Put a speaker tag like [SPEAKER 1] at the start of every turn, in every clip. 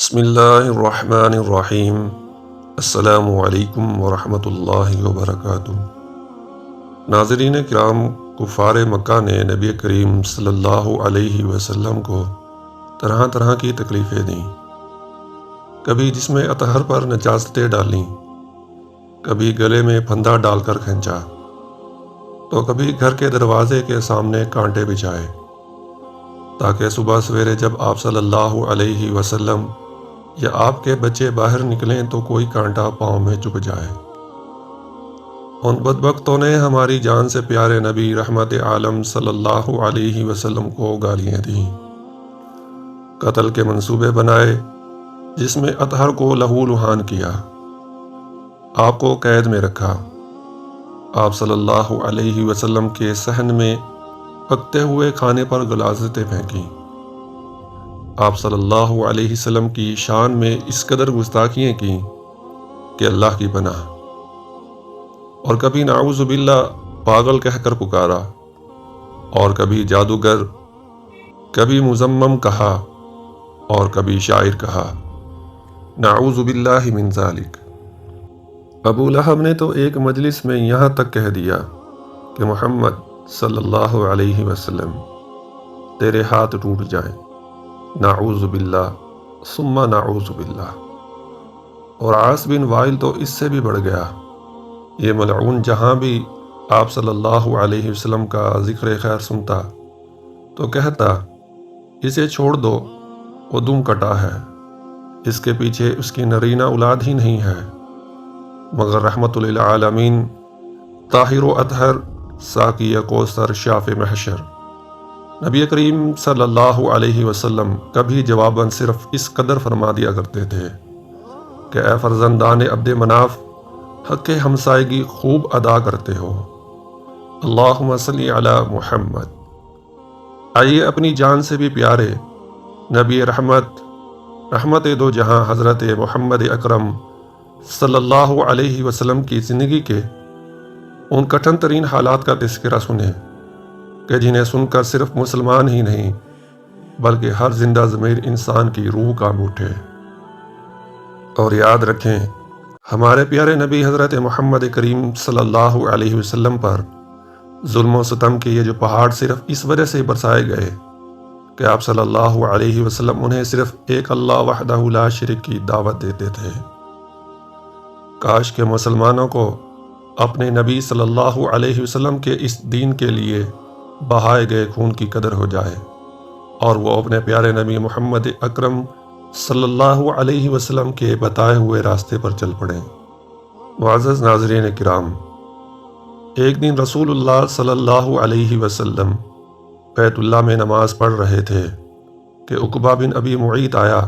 [SPEAKER 1] بسم اللہ الرحمن الرحیم۔ السلام علیکم ورحمۃ اللہ وبرکاتہ۔ ناظرین کرام، کفار مکہ نے نبی کریم صلی اللہ علیہ وسلم کو طرح طرح کی تکلیفیں دیں۔ کبھی جسم اطہر پر نجاستیں ڈالیں، کبھی گلے میں پھندا ڈال کر کھینچا، تو کبھی گھر کے دروازے کے سامنے کانٹے بچھائے، تاکہ صبح سویرے جب آپ صلی اللہ علیہ وسلم یا آپ کے بچے باہر نکلیں تو کوئی کانٹا پاؤں میں چبھ جائے۔ ان بدبختوں نے ہماری جان سے پیارے نبی رحمت عالم صلی اللہ علیہ وسلم کو گالیاں دیں، قتل کے منصوبے بنائے، جس میں اطہر کو لہو لہان کیا، آپ کو قید میں رکھا، آپ صلی اللہ علیہ وسلم کے صحن میں پکتے ہوئے کھانے پر غلاظتیں پھینکیں، آپ صلی اللہ علیہ وسلم کی شان میں اس قدر گستاخیاں کیں کہ اللہ کی پناہ، اور کبھی نعوذ باللہ پاگل کہہ کر پکارا، اور کبھی جادوگر، کبھی مذمم کہا، اور کبھی شاعر کہا، نعوذ باللہ من ذالک۔ ابو لہب نے تو ایک مجلس میں یہاں تک کہہ دیا کہ محمد صلی اللہ علیہ وسلم تیرے ہاتھ ٹوٹ جائیں، نعوذ باللہ ثم نعوذ باللہ۔ اور عاص بن وائل تو اس سے بھی بڑھ گیا، یہ ملعون جہاں بھی آپ صلی اللہ علیہ وسلم کا ذکر خیر سنتا تو کہتا، اسے چھوڑ دو، وہ دم کٹا ہے، اس کے پیچھے اس کی نرینہ اولاد ہی نہیں ہے، مگر رحمت للعالمین طاہر و اطہر ساقی کوثر شاف محشر۔ نبی کریم صلی اللہ علیہ وسلم کبھی جواباً صرف اس قدر فرما دیا کرتے تھے کہ اے فرزندان عبد مناف، حق ہمسائیگی خوب ادا کرتے ہو، اللہم صلی علی محمد۔ آئیے اپنی جان سے بھی پیارے نبی رحمت دو جہاں حضرت محمد اکرم صلی اللہ علیہ وسلم کی زندگی کے ان کٹھن ترین حالات کا تذکرہ سنیں کہ جنہیں سن کر صرف مسلمان ہی نہیں بلکہ ہر زندہ ضمیر انسان کی روح کانپ اٹھے۔ اور یاد رکھیں، ہمارے پیارے نبی حضرت محمد کریم صلی اللہ علیہ وسلم پر ظلم و ستم کے یہ جو پہاڑ صرف اس وجہ سے برسائے گئے کہ آپ صلی اللہ علیہ وسلم انہیں صرف ایک اللہ وحدہ لا شریک کی دعوت دیتے تھے۔ کاش کہ مسلمانوں کو اپنے نبی صلی اللہ علیہ وسلم کے اس دین کے لیے بہائے گئے خون کی قدر ہو جائے، اور وہ اپنے پیارے نبی محمد اکرم صلی اللہ علیہ وسلم کے بتائے ہوئے راستے پر چل پڑیں۔ معزز ناظرین کرام، ایک دن رسول اللہ صلی اللہ علیہ وسلم بیت اللہ میں نماز پڑھ رہے تھے کہ عقبہ بن ابی معیط آیا،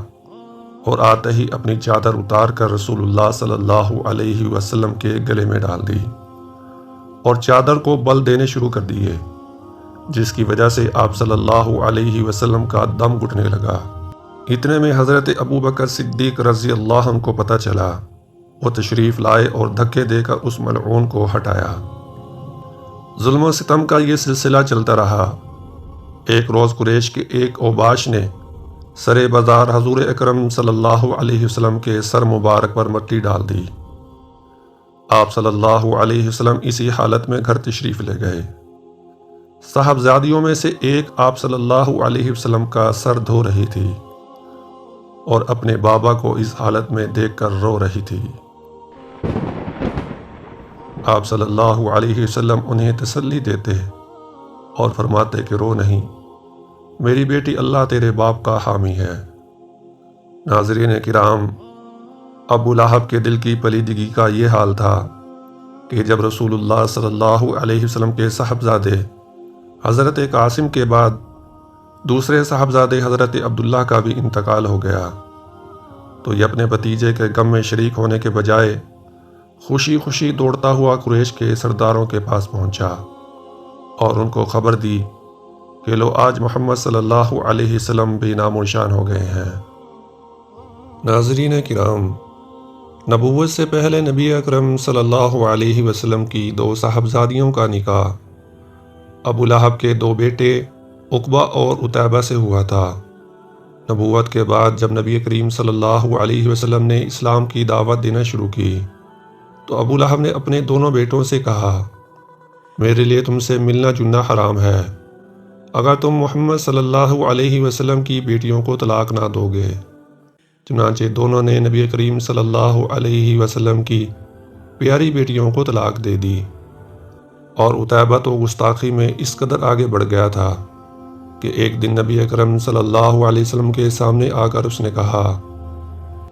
[SPEAKER 1] اور آتے ہی اپنی چادر اتار کر رسول اللہ صلی اللہ علیہ وسلم کے گلے میں ڈال دی، اور چادر کو بل دینے شروع کر دیے، جس کی وجہ سے آپ صلی اللہ علیہ وسلم کا دم گھٹنے لگا۔ اتنے میں حضرت ابو بکر صدیق رضی اللہ عنہ کو پتہ چلا، وہ تشریف لائے اور دھکے دے کر اس ملعون کو ہٹایا۔ ظلم و ستم کا یہ سلسلہ چلتا رہا۔ ایک روز قریش کے ایک اوباش نے سرے بازار حضور اکرم صلی اللہ علیہ وسلم کے سر مبارک پر مٹی ڈال دی۔ آپ صلی اللہ علیہ وسلم اسی حالت میں گھر تشریف لے گئے۔ صاحبزادیوں میں سے ایک آپ صلی اللہ علیہ وسلم کا سر دھو رہی تھی اور اپنے بابا کو اس حالت میں دیکھ کر رو رہی تھی۔ آپ صلی اللہ علیہ وسلم انہیں تسلی دیتے اور فرماتے کہ رو نہیں، میری بیٹی، اللہ تیرے باپ کا حامی ہے۔ ناظرین کرام، ابو لہب کے دل کی پلیدگی کا یہ حال تھا کہ جب رسول اللہ صلی اللہ علیہ وسلم کے صاحبزادے حضرت قاسم کے بعد دوسرے صاحبزادے حضرت عبداللہ کا بھی انتقال ہو گیا، تو یہ اپنے بھتیجے کے غم میں شریک ہونے کے بجائے خوشی خوشی دوڑتا ہوا قریش کے سرداروں کے پاس پہنچا اور ان کو خبر دی کہ لو آج محمد صلی اللہ علیہ وسلم بھی نام و نشان ہو گئے ہیں۔ ناظرین کرام، نبوت سے پہلے نبی اکرم صلی اللہ علیہ وسلم کی دو صاحبزادیوں کا نکاح ابو لہب کے دو بیٹے عقبہ اور عتیبہ سے ہوا تھا۔ نبوت کے بعد جب نبی کریم صلی اللہ علیہ وسلم نے اسلام کی دعوت دینا شروع کی تو ابو لہب نے اپنے دونوں بیٹوں سے کہا، میرے لیے تم سے ملنا جلنا حرام ہے اگر تم محمد صلی اللہ علیہ وسلم کی بیٹیوں کو طلاق نہ دو گے۔ چنانچہ دونوں نے نبی کریم صلی اللہ علیہ وسلم کی پیاری بیٹیوں کو طلاق دے دی، اور عتیبہ تو گستاخی میں اس قدر آگے بڑھ گیا تھا کہ ایک دن نبی اکرم صلی اللہ علیہ وسلم کے سامنے آ کر اس نے کہا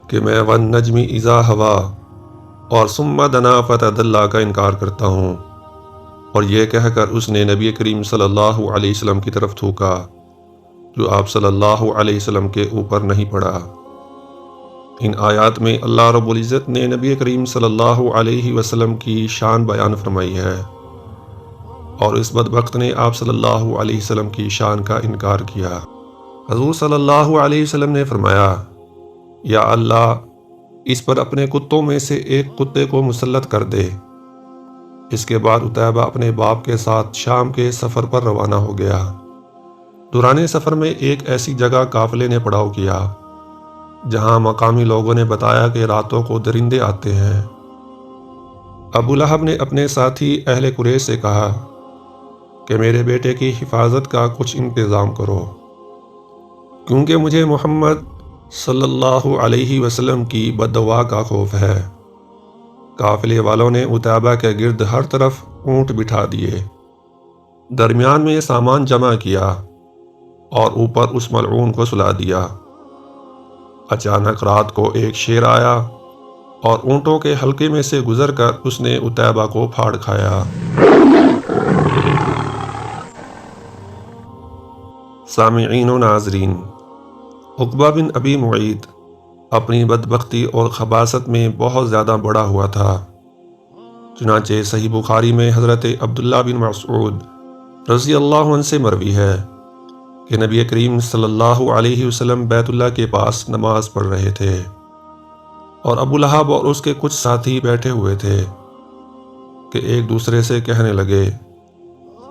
[SPEAKER 1] کہ میں والنجم اذا ہوا اور ثم دنا فتدلی کا انکار کرتا ہوں، اور یہ کہہ کر اس نے نبی کریم صلی اللہ علیہ وسلم کی طرف تھوکا جو آپ صلی اللہ علیہ وسلم کے اوپر نہیں پڑا۔ ان آیات میں اللہ رب العزت نے نبی کریم صلی اللہ علیہ وسلم کی شان بیان فرمائی ہے، اور اس بدبخت نے آپ صلی اللہ علیہ وسلم کی شان کا انکار کیا۔ حضور صلی اللہ علیہ وسلم نے فرمایا، یا اللہ اس پر اپنے کتوں میں سے ایک کتے کو مسلط کر دے۔ اس کے بعد عتیبہ اپنے باپ کے ساتھ شام کے سفر پر روانہ ہو گیا۔ دوران سفر میں ایک ایسی جگہ قافلے نے پڑاؤ کیا جہاں مقامی لوگوں نے بتایا کہ راتوں کو درندے آتے ہیں۔ ابو لہب نے اپنے ساتھی اہل قریش سے کہا کہ میرے بیٹے کی حفاظت کا کچھ انتظام کرو، کیونکہ مجھے محمد صلی اللہ علیہ وسلم کی بد دعا کا خوف ہے۔ قافلے والوں نے عتیبہ کے گرد ہر طرف اونٹ بٹھا دیے، درمیان میں سامان جمع کیا اور اوپر اس ملعون کو سلا دیا۔ اچانک رات کو ایک شیر آیا اور اونٹوں کے حلقے میں سے گزر کر اس نے عتیبہ کو پھاڑ کھایا۔ سامعین و ناظرین، عقبہ بن ابی معیط اپنی بدبختی اور خباثت میں بہت زیادہ بڑا ہوا تھا۔ چنانچہ صحیح بخاری میں حضرت عبداللہ بن مسعود رضی اللہ عنہ سے مروی ہے کہ نبی کریم صلی اللہ علیہ وسلم بیت اللہ کے پاس نماز پڑھ رہے تھے، اور ابو لہب اور اس کے کچھ ساتھی بیٹھے ہوئے تھے کہ ایک دوسرے سے کہنے لگے،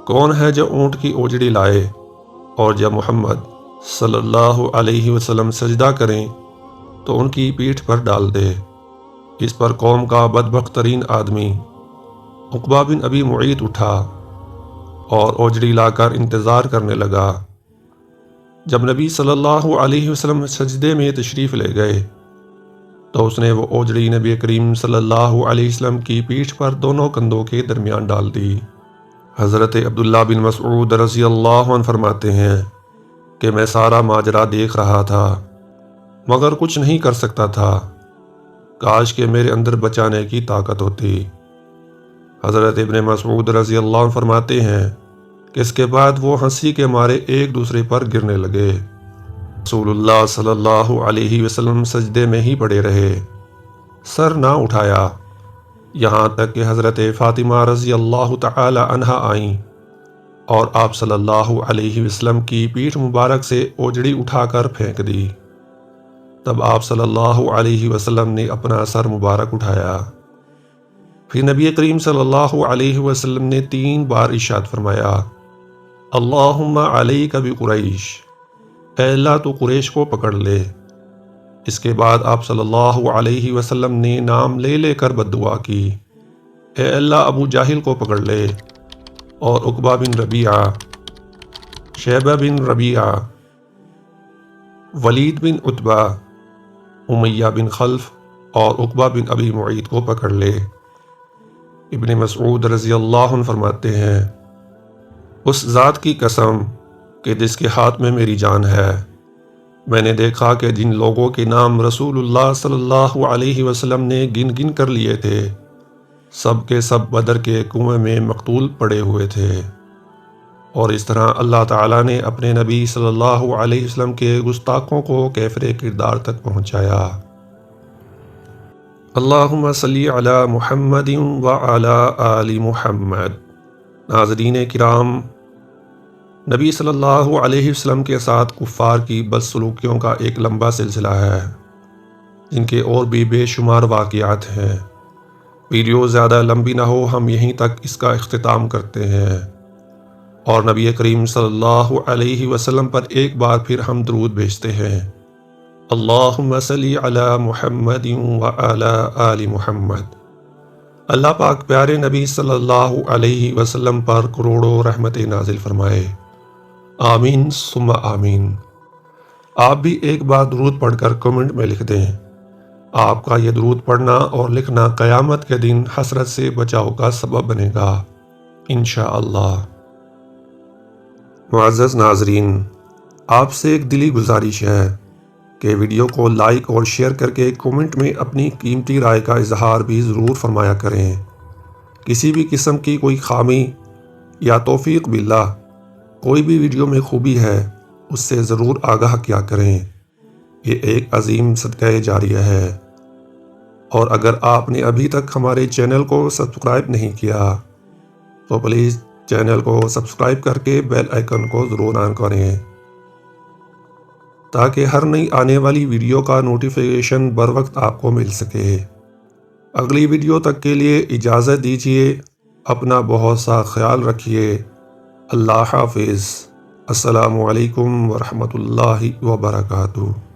[SPEAKER 1] کون ہے جو اونٹ کی اوجڑی لائے اور جب محمد صلی اللہ علیہ وسلم سجدہ کریں تو ان کی پیٹھ پر ڈال دے۔ اس پر قوم کا بدبخت ترین آدمی عقبہ بن ابی معیط اٹھا اور اوجڑی لا کر انتظار کرنے لگا۔ جب نبی صلی اللہ علیہ وسلم سجدے میں تشریف لے گئے تو اس نے وہ اوجڑی نبی کریم صلی اللہ علیہ وسلم کی پیٹھ پر دونوں کندھوں کے درمیان ڈال دی۔ حضرت عبداللہ بن مسعود رضی اللہ عنہ فرماتے ہیں کہ میں سارا ماجرا دیکھ رہا تھا مگر کچھ نہیں کر سکتا تھا، کاش کہ میرے اندر بچانے کی طاقت ہوتی۔ حضرت ابن مسعود رضی اللہ عنہ فرماتے ہیں کہ اس کے بعد وہ ہنسی کے مارے ایک دوسرے پر گرنے لگے۔ رسول اللہ صلی اللہ علیہ وسلم سجدے میں ہی پڑے رہے، سر نہ اٹھایا، یہاں تک کہ حضرت فاطمہ رضی اللہ تعالی عنہا آئیں اور آپ صلی اللہ علیہ وسلم کی پیٹھ مبارک سے اوجڑی اٹھا کر پھینک دی۔ تب آپ صلی اللہ علیہ وسلم نے اپنا سر مبارک اٹھایا۔ پھر نبی کریم صلی اللہ علیہ وسلم نے 3 بار ارشاد فرمایا، اللہم علیک بقریش، اے اللہ تو قریش کو پکڑ لے۔ اس کے بعد آپ صلی اللہ علیہ وسلم نے نام لے لے کر بد دعا کی، اے اللہ ابو جاہل کو پکڑ لے، اور عقبہ بن ربیعہ، شیبہ بن ربیعہ، ولید بن عتبہ، امیہ بن خلف اور عقبہ بن ابی معیط کو پکڑ لے۔ ابن مسعود رضی اللہ عنہ فرماتے ہیں، اس ذات کی قسم کہ جس کے ہاتھ میں میری جان ہے، میں نے دیکھا کہ جن لوگوں کے نام رسول اللہ صلی اللہ علیہ وسلم نے گن گن کر لیے تھے، سب کے سب بدر کے کنویں میں مقتول پڑے ہوئے تھے، اور اس طرح اللہ تعالیٰ نے اپنے نبی صلی اللہ علیہ وسلم کے گستاخوں کو کیفر کردار تک پہنچایا۔ اللہم صلی علی محمد وعلی آل محمد۔ ناظرین کرام، نبی صلی اللہ علیہ وسلم کے ساتھ کفار کی بدسلوکیوں کا ایک لمبا سلسلہ ہے جن کے اور بھی بے شمار واقعات ہیں۔ ویڈیو زیادہ لمبی نہ ہو، ہم یہیں تک اس کا اختتام کرتے ہیں۔ اور نبی کریم صلی اللہ علیہ وسلم پر ایک بار پھر ہم درود بھیجتے ہیں۔ اللہم صلی علی محمد وعلی آل محمد۔ اللہ پاک پیارے نبی صلی اللہ علیہ وسلم پر کروڑوں رحمت نازل فرمائے، آمین ثم آمین۔ آپ بھی ایک بار درود پڑھ کر کمنٹ میں لکھ دیں۔ آپ کا یہ درود پڑھنا اور لکھنا قیامت کے دن حسرت سے بچاؤ کا سبب بنے گا انشاءاللہ۔ معزز ناظرین، آپ سے ایک دلی گزارش ہے کہ ویڈیو کو لائک اور شیئر کر کے کمنٹ میں اپنی قیمتی رائے کا اظہار بھی ضرور فرمایا کریں۔ کسی بھی قسم کی کوئی خامی یا توفیق باللہ کوئی بھی ویڈیو میں خوبی ہے اس سے ضرور آگاہ کیا کریں، یہ ایک عظیم صدقہ جاریہ ہے۔ اور اگر آپ نے ابھی تک ہمارے چینل کو سبسکرائب نہیں کیا تو پلیز چینل کو سبسکرائب کر کے بیل آئیکن کو ضرور آن کریں تاکہ ہر نئی آنے والی ویڈیو کا نوٹیفیکیشن بر وقت آپ کو مل سکے۔ اگلی ویڈیو تک کے لیے اجازت دیجیے، اپنا بہت سا خیال رکھیے۔ اللہ حافظ۔ السلام علیکم ورحمۃ اللہ وبرکاتہ۔